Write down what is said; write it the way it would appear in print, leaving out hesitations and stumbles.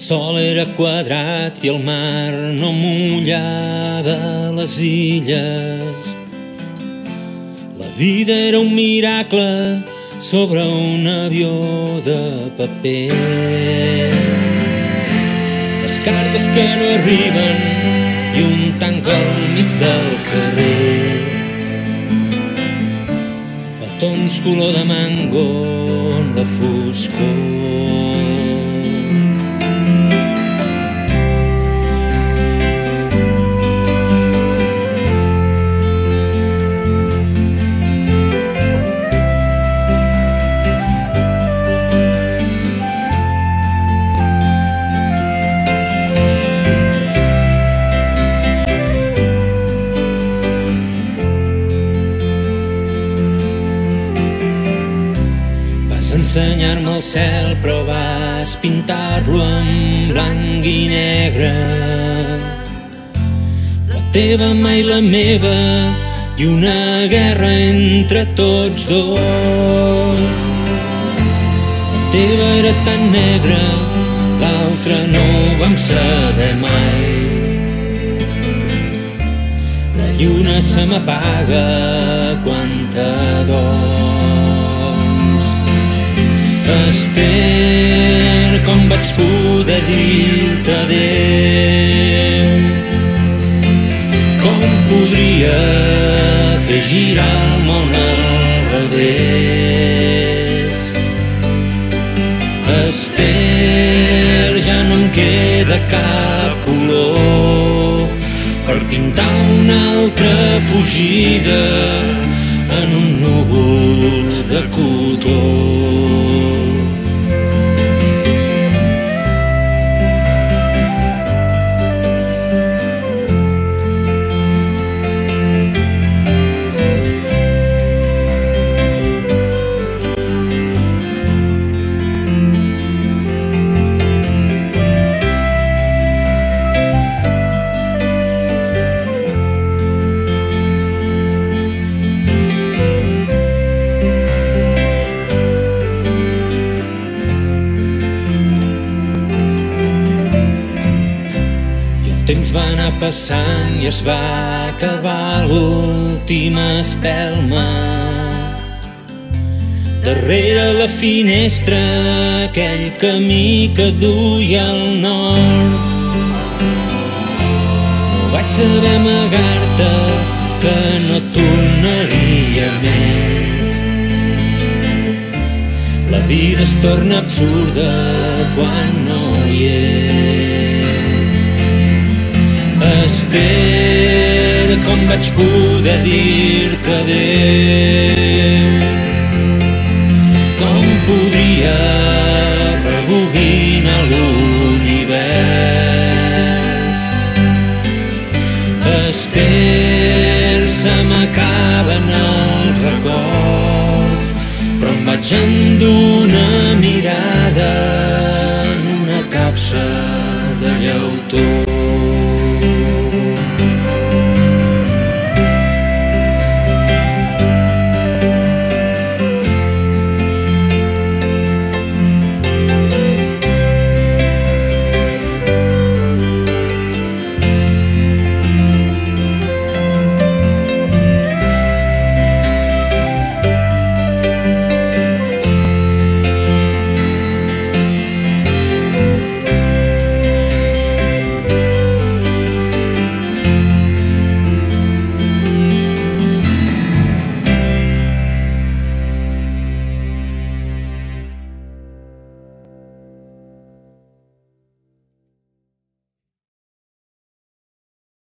sol era quadrat i el mar no mullava les illes. La vida era un miracle sobre un avió de paper. Les cartes que no arriben i un tanc al mig del carrer. Petons color de mango en la foscor. Ensenyar-me el cel, però vas pintar-lo en blanc i negre. La teva mà i la meva i una guerra entre tots dos. La teva era tan negra, l'altra no ho vam saber mai. La lluna se m'apaga quan t'adorms. Esther, com vaig poder dir-te adéu? Com podria fer girar el món al revés? Esther, ja no em queda cap color per pintar una altra fugida en un núvol de cotó. El temps va anar passant i es va acabar l'última espelma. Darrere la finestra aquell camí que duia al nord. No vaig saber amagar-te que no tornaria més. La vida es torna absurda quan no hi és. Esther, com vaig poder dir-te adéu? Com podria rebobinar l'univers? Esther, se m'acaben els records, però em vaig endur una mirada en una capsa de llautó.